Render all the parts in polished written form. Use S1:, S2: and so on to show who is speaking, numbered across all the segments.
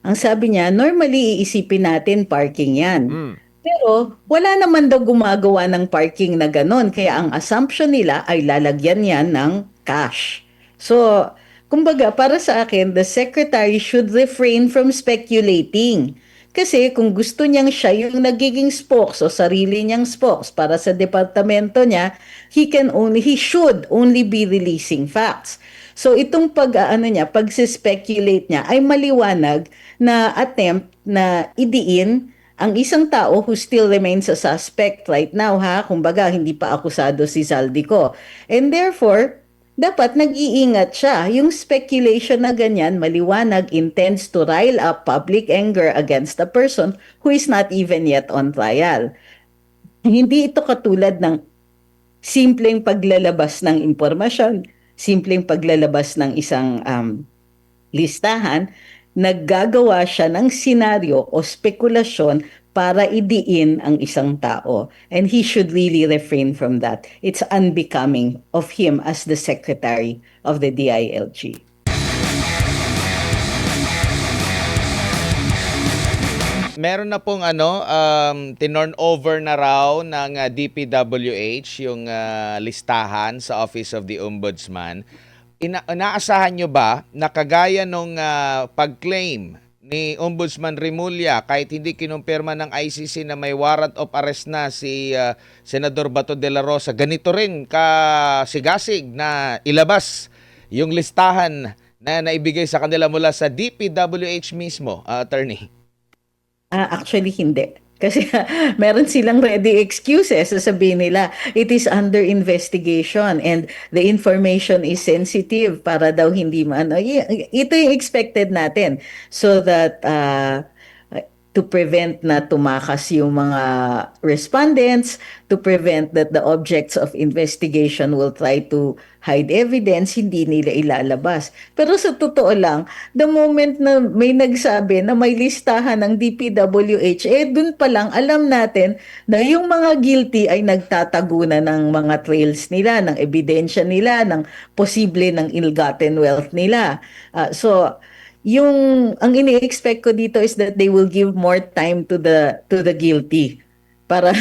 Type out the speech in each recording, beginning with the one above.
S1: Ang sabi niya, normally iisipin natin parking yan.
S2: Mm.
S1: Pero wala naman daw gumagawa ng parking na ganon. Kaya ang assumption nila ay lalagyan yan ng cash. So, kumbaga para sa akin, the secretary should refrain from speculating. Kasi kung gusto niyang siya yung nagiging spokes o sarili niyang spokes para sa departamento niya, he should only be releasing facts. So itong pag-aano niya, pag-speculate niya ay maliwanag na attempt na idiin ang isang tao who still remains a suspect right now ha, kumbaga hindi pa akusado si Zaldico. And therefore, dapat nag-iingat siya. Yung speculation na ganyan, maliwanag, intends to rile up public anger against a person who is not even yet on trial. Hindi ito katulad ng simpleng paglalabas ng impormasyon, simpleng paglalabas ng isang listahan, naggagawa siya ng senaryo o spekulasyon para idiin ang isang tao. And he should really refrain from that. It's unbecoming of him as the secretary of the DILG.
S2: Meron na pong tinorn over na raw ng DPWH yung listahan sa Office of the Ombudsman. Inaasahan nyo ba na kagaya nung pag-claim ni Ombudsman Remulla kahit hindi kinumpirma ng ICC na may warrant of arrest na si Senador Bato de la Rosa, ganito rin kasigasig na ilabas yung listahan na naibigay sa kanila mula sa DPWH mismo, attorney?
S1: Actually, hindi. Kasi meron silang ready excuses. Sasabihin nila, it is under investigation and the information is sensitive para daw hindi maano. Ito yung expected natin so that to prevent na tumakas yung mga respondents, to prevent that the objects of investigation will try to hide evidence, hindi nila ilalabas. Pero sa totoo lang, the moment na may nagsabi na may listahan ng DPWH, dun pa lang alam natin na yung mga guilty ay nagtatago na ng mga trails nila, ng ebidensya nila, ng posible ng ill-gotten wealth nila. So, yung ang ini-expect ko dito is that they will give more time to the guilty para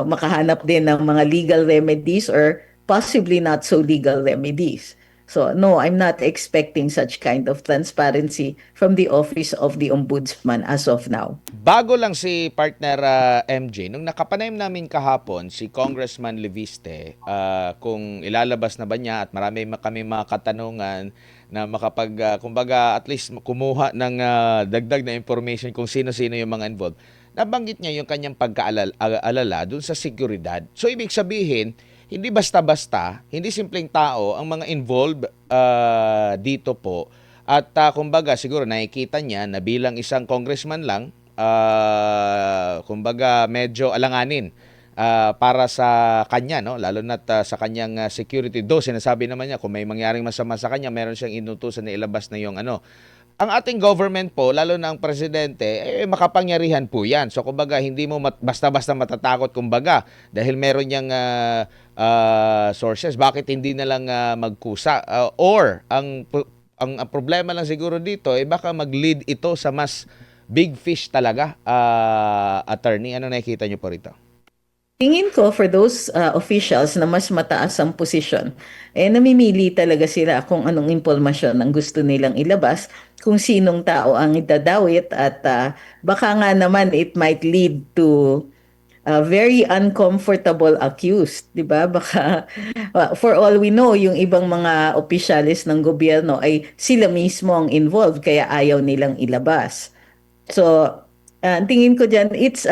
S1: makahanap din ng mga legal remedies or possibly not so legal remedies. So no, I'm not expecting such kind of transparency from the office of the ombudsman as of now.
S2: Bago lang si partner MJ, nung nakapanayam namin kahapon si Congressman Leviste, kung ilalabas na ba niya at marami kami mga katanungan na makapag, kumbaga at least kumuha ng dagdag na information kung sino-sino yung mga involved. Nabanggit niya yung kanyang pagkaalala dun sa seguridad. So ibig sabihin, hindi basta-basta, hindi simpleng tao ang mga involved dito po. At kumbaga siguro nakikita niya na bilang isang congressman lang, kumbaga medyo alanganin para sa kanya, no? Lalo na sa kanyang security. Do sinasabi naman niya kung may mangyaring masama sa kanya, meron siyang inutusan na ilabas na yung ano. Ang ating government po, lalo na ang presidente, makapangyarihan po yan. So kumbaga hindi mo basta-basta matatakot kumbaga dahil meron niyang sources. Bakit hindi na lang magkusa? Or ang problema lang siguro dito baka mag-lead ito sa mas big fish talaga, attorney. Ano nakikita niyo po rito?
S1: Tingin ko for those officials na mas mataas ang posisyon, namimili talaga sila kung anong impormasyon ang gusto nilang ilabas, kung sinong tao ang idadawit at baka nga naman it might lead to very uncomfortable accused, 'di ba? Baka for all we know, yung ibang mga opisyalis ng gobyerno ay sila mismo ang involved kaya ayaw nilang ilabas. So, tingin ko diyan it's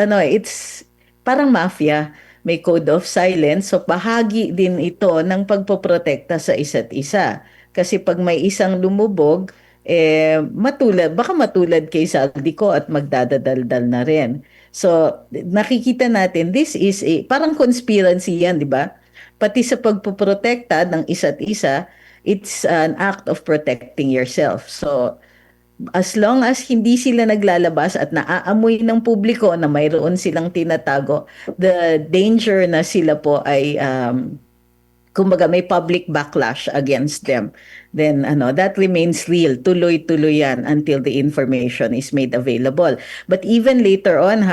S1: parang mafia, may code of silence. So bahagi din ito ng pagpoprotekta sa isa't isa. Kasi pag may isang lumubog, baka matulad kay Saldico at magdadadaldal na rin. So nakikita natin, this is parang conspiracy yan, di ba? Pati sa pagpoprotekta ng isa't isa, it's an act of protecting yourself. So as long as hindi sila naglalabas at naaamoy ng publiko na mayroon silang tinatago, the danger na sila po ay kumbaga may public backlash against them, then that remains real. Tuloy-tuloy yan until the information is made available. But even later on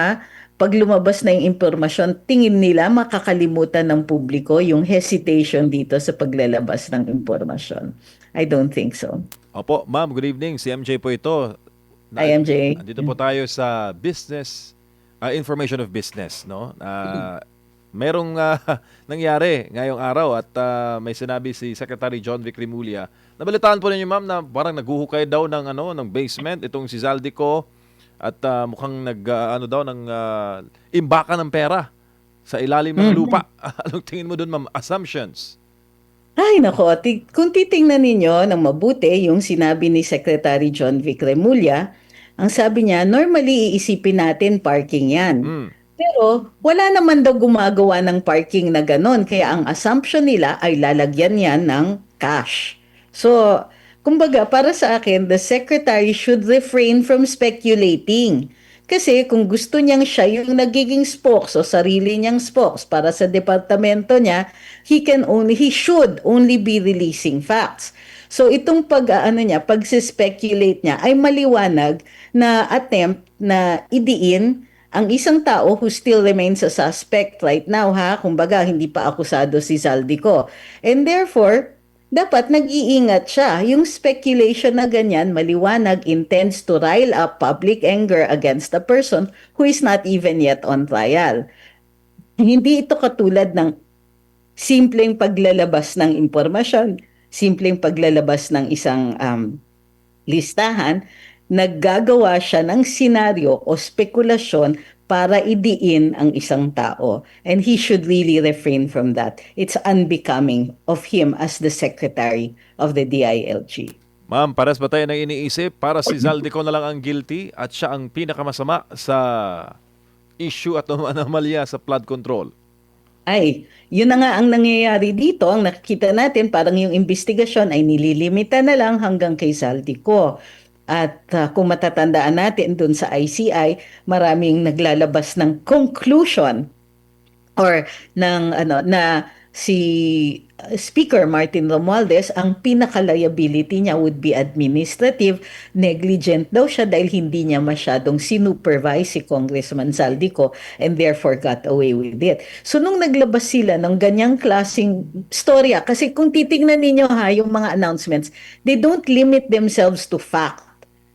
S1: pag lumabas na yung impormasyon, tingin nila makakalimutan ng publiko yung hesitation dito sa paglalabas ng impormasyon. I don't think so.
S3: Opo, ma'am, good evening. Si MJ po ito.
S1: IMJ.
S3: Andito po tayo sa business, information of business, no? Merong nangyari ngayong araw at may sinabi si Secretary John Vic Remulla. Nabalitaan po ninyo, ma'am, na parang naguhukay daw ng basement itong si Zaldico at mukhang imbaka ng pera sa ilalim ng lupa. Anong tingin mo doon, ma'am? Assumptions.
S1: Ay nako, kung titingnan ninyo ng mabuti yung sinabi ni Secretary John Vic Remulla, ang sabi niya, normally iisipin natin parking yan. Pero wala naman daw gumagawa ng parking na ganon, kaya ang assumption nila ay lalagyan yan ng cash. So, kumbaga para sa akin, the Secretary should refrain from speculating. Kasi kung gusto niyang siya yung nagiging spokes o sarili niyang spokes para sa departamento niya, he should only be releasing facts. So itong pag-speculate niya ay maliwanag na attempt na idiin ang isang tao who still remains a suspect right now kumbaga hindi pa akusado si Zaldico. And therefore, dapat nag-iingat siya. Yung speculation na ganyan, maliwanag, intends to rile up public anger against a person who is not even yet on trial. Hindi ito katulad ng simpleng paglalabas ng impormasyon, simpleng paglalabas ng isang listahan. Naggagawa siya ng senaryo o spekulasyon para idiin ang isang tao. And he should really refrain from that. It's unbecoming of him as the Secretary of the DILG.
S3: Ma'am, pares ba tayo nang iniisip para si Zaldico na lang ang guilty at siya ang pinakamasama sa issue at anomalya sa flood control?
S1: Ay, yun na nga ang nangyayari dito. Ang nakikita natin, parang yung investigasyon ay nililimita na lang hanggang kay Zaldico. At kung matatandaan natin dun sa ICI, maraming naglalabas ng conclusion or na si Speaker Martin Romualdez, ang pinaka-liability niya would be administrative. Negligent daw siya dahil hindi niya masyadong sinupervise si Congressman Zaldico and therefore got away with it. So nung naglabas sila ng ganyang klaseng storya, kasi kung titignan ninyo yung mga announcements, they don't limit themselves to fact.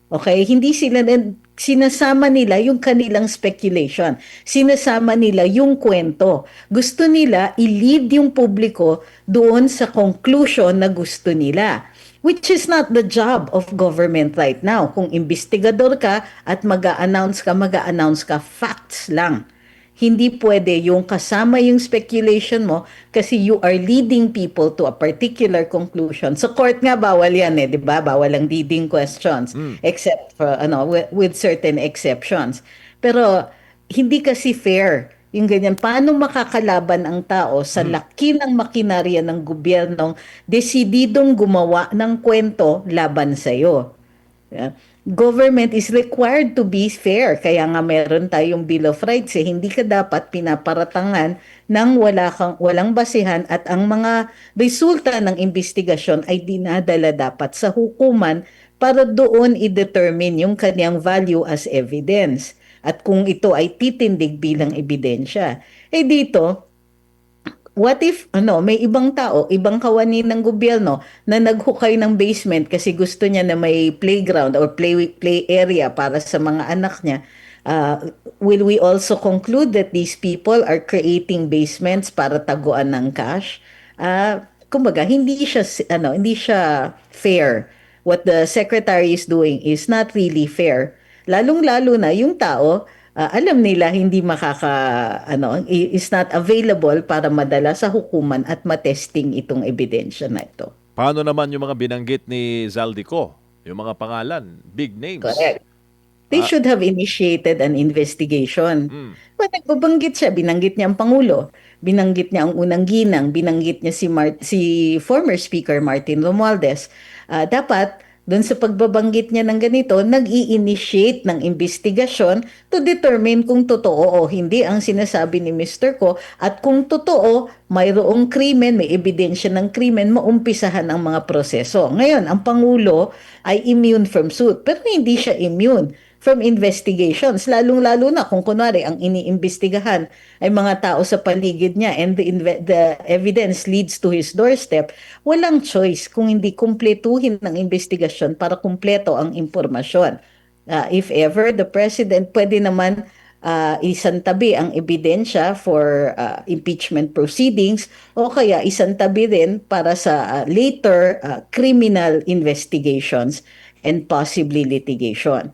S1: Okay, hindi sila sinasama nila yung kanilang speculation. Sinasama nila yung kwento. Gusto nila i-lead yung publiko doon sa conclusion na gusto nila. Which is not the job of government right now. Kung investigador ka at mag-a-announce ka, facts lang. Hindi pwede yung kasama yung speculation mo kasi you are leading people to a particular conclusion. Sa court nga bawal yan di ba? Bawal ang leading questions except for with certain exceptions. Pero hindi kasi fair yung ganyan. Paano makakalaban ang tao sa laki ng makinarya ng gobyernong desididong gumawa ng kwento laban sa iyo? Yeah. Government is required to be fair. Kaya nga meron tayong Bill of Rights. Hindi ka dapat pinaparatangan ng walang basihan at ang mga resulta ng investigasyon ay dinadala dapat sa hukuman para doon i-determine yung kanyang value as evidence. At kung ito ay titindig bilang ebidensya. Dito, what if may ibang tao, ibang kawani ng gobyerno na naghukay ng basement kasi gusto niya na may playground or play area para sa mga anak niya? Will we also conclude that these people are creating basements para taguan ng cash? Kumbaga hindi siya fair. What the secretary is doing is not really fair. Lalong-lalo na yung tao alam nila hindi is not available para madala sa hukuman at matesting itong ebidensya na ito.
S3: Paano naman yung mga binanggit ni Zaldico? Yung mga pangalan, big names.
S1: Correct. They should have initiated an investigation. Nagbabanggit siya, binanggit niya ang Pangulo, binanggit niya ang unang ginang, binanggit niya si former Speaker Martin Romualdez. Dapat doon sa pagbabanggit niya ng ganito, nag-i-initiate ng investigasyon to determine kung totoo o hindi ang sinasabi ni Mr. Ko, at kung totoo, mayroong krimen, may ebidensya ng krimen, maumpisahan ang mga proseso. Ngayon, ang Pangulo ay immune from suit, pero hindi siya immune from investigations, lalong-lalo na kung kunwari ang iniimbestigahan ay mga tao sa paligid niya and the evidence leads to his doorstep. Walang choice kung hindi kumpletuhin ng investigasyon para kumpleto ang impormasyon. If ever the president pwede naman isantabi ang ebidensya for impeachment proceedings, o kaya isantabi din para sa later criminal investigations and possibly litigation.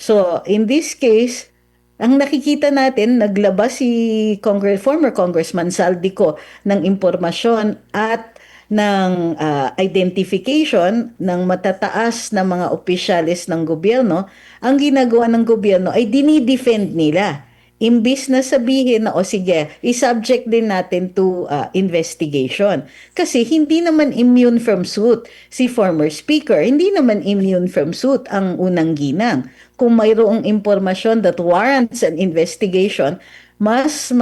S1: So, in this case, ang nakikita natin, naglabas si former Congressman Saldico ng impormasyon at ng identification ng matataas na mga opisyalis ng gobyerno. Ang ginagawa ng gobyerno ay dinidefend nila. Imbis na sabihin na, o sige, i-subject din natin to investigation. Kasi hindi naman immune from suit si former speaker. Hindi naman immune from suit ang unang ginang. Kung mayroong impormasyon that warrants an investigation, mas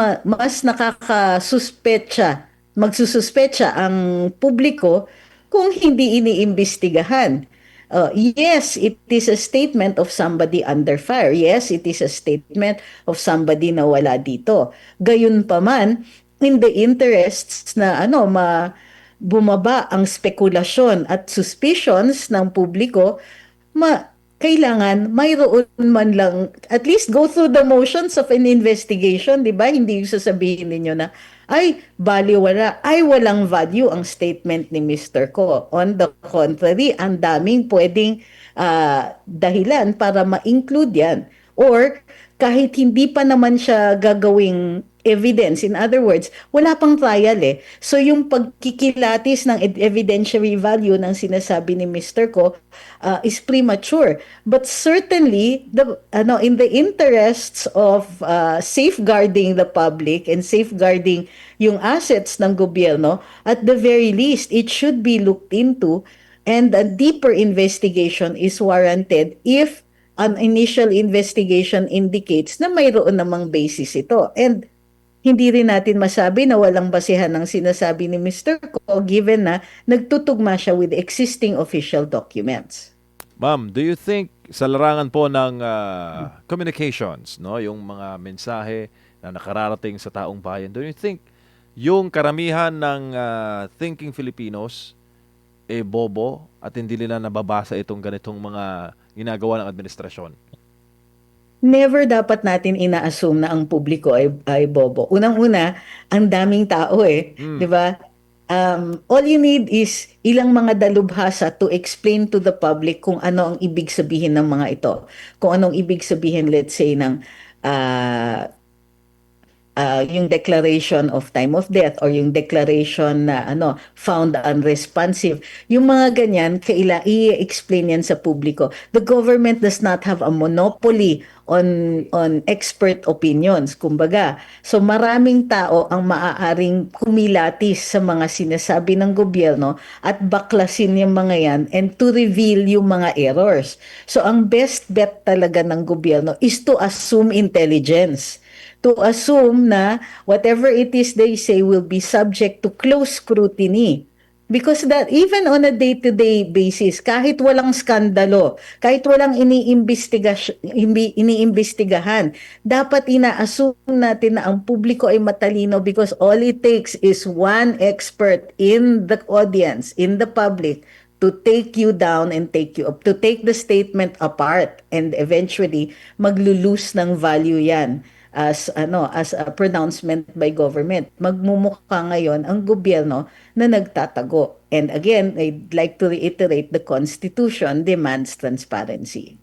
S1: nakakasuspecha, magsususpecha ang publiko kung hindi iniimbestigahan. Yes, it is a statement of somebody under fire. Yes, it is a statement of somebody na wala dito. Gayunpaman, in the interests na bumaba ang spekulasyon at suspicions ng publiko, kailangan mayroon man lang, at least go through the motions of an investigation, di ba? Hindi yung sasabihin ninyo na, ay, baliwala, ay walang value ang statement ni Mr. Ko. On the contrary, ang daming pwedeng dahilan para ma-include yan. Or kahit hindi pa naman siya gagawing evidence. In other words, wala pang trial eh. So yung pagkikilatis ng evidentiary value ng sinasabi ni Mr. Ko is premature. But certainly, in the interests of safeguarding the public and safeguarding yung assets ng gobyerno, at the very least, it should be looked into, and a deeper investigation is warranted if an initial investigation indicates na mayroon namang basis ito. And hindi rin natin masabi na walang basihan ng sinasabi ni Mr. Ko given na nagtutugma siya with existing official documents.
S3: Ma'am, do you think sa larangan po ng communications, no, yung mga mensahe na nakararating sa taong bayan, do you think yung karamihan ng thinking Filipinos bobo at hindi nila nababasa itong ganitong mga ginagawa ng administrasyon?
S1: Never dapat natin ina-assume na ang publiko ay bobo. Unang-una, ang daming tao eh, 'di ba? All you need is ilang mga dalubhasa to explain to the public kung ano ang ibig sabihin ng mga ito. Kung anong ibig sabihin, let's say, ng yung declaration of time of death or yung declaration na found unresponsive. Yung mga ganyan, i-explain yan sa publiko. The government does not have a monopoly on expert opinions, kumbaga. So maraming tao ang maaaring kumilatis sa mga sinasabi ng gobyerno at baklasin yung mga yan and to reveal yung mga errors. So ang best bet talaga ng gobyerno is to assume intelligence, to assume na whatever it is they say will be subject to close scrutiny. Because that even on a day-to-day basis, kahit walang skandalo, kahit walang iniimbestigahan, dapat ina-assume natin na ang publiko ay matalino because all it takes is one expert in the audience, in the public, to take you down and take you up, to take the statement apart, and eventually maglulose ng value yan as a pronouncement by government. Magmumukha ngayon ang gobyerno na nagtatago. And again, I'd like to reiterate, the Constitution demands transparency.